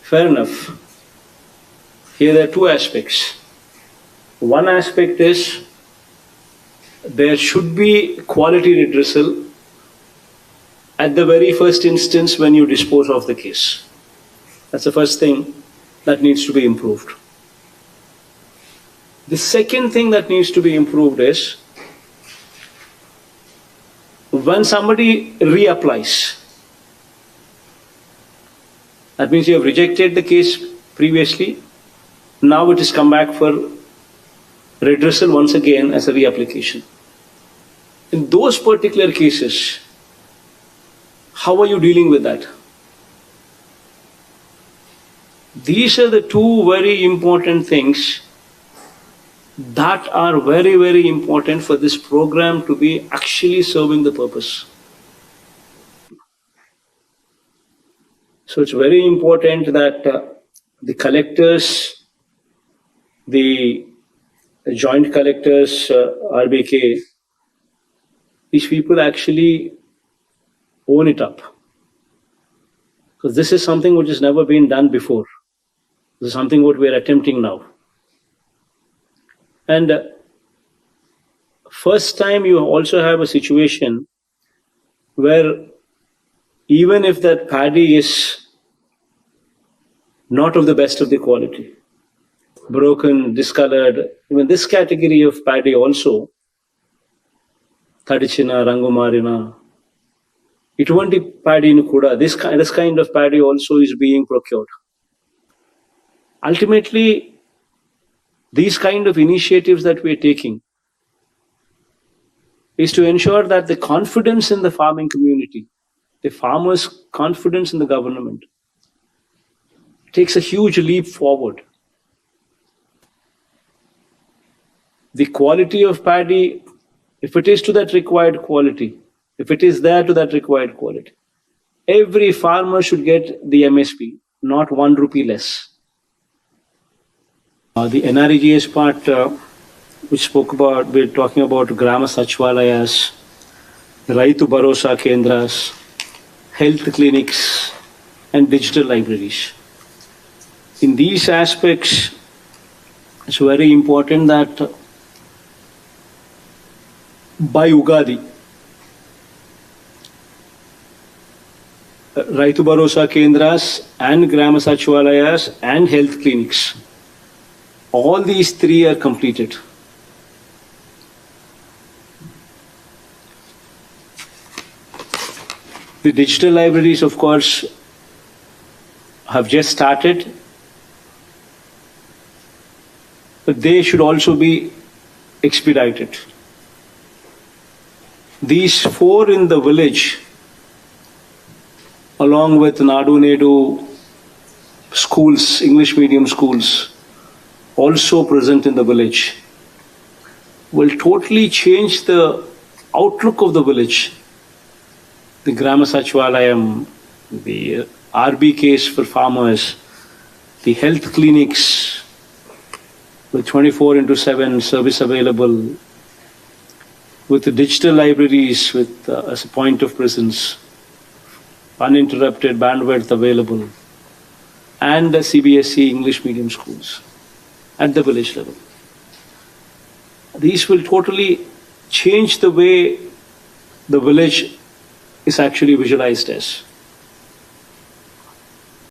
Fair enough. Here there are two aspects. One aspect is there should be quality redressal at the very first instance when you dispose of the case. That's the first thing that needs to be improved. The second thing that needs to be improved is when somebody reapplies. That means you have rejected the case previously, now it has come back for redressal once again as a reapplication. In those particular cases, how are you dealing with that? These are the two very important things that are very, very important for this program to be actually serving the purpose. So it's very important that the collectors, the joint collectors, RBK, these people actually own it up. Because this is something which has never been done before. This is something what we are attempting now. And first time you also have a situation where even if that paddy is not of the best of the quality, broken, discolored, even this category of paddy also, Tadichina, Rangumarina, ఇటువంటి paddyని కూడా this kind of paddy also is being procured. Ultimately, these kind of initiatives that we are taking is to ensure that the confidence in the farming community, the farmers' confidence in the government, takes a huge leap forward. The quality of paddy, if it is to that required quality, if it is there to that required quality, every farmer should get the MSP, not 1 rupee less. The NREGS part, which spoke about, we're talking about Grama Sachwalayas, Raitu Bharosa Kendras, health clinics, and digital libraries. In these aspects, it's very important that by Ugadi, Raitu Bharosa Kendras and Grama Sachwalayas and health clinics, all these three are completed. The digital libraries, of course, have just started, but they should also be expedited. These 4 in the village, along with Nadu Nedu schools, English medium schools, also present in the village, will totally change the outlook of the village. The Grama Sachwalayam, the RBKs for farmers, the health clinics with 24/7 service available, with the digital libraries with as a point of presence, uninterrupted bandwidth available, and the CBSE English medium schools at the village level. These will totally change the way the village is actually visualized as.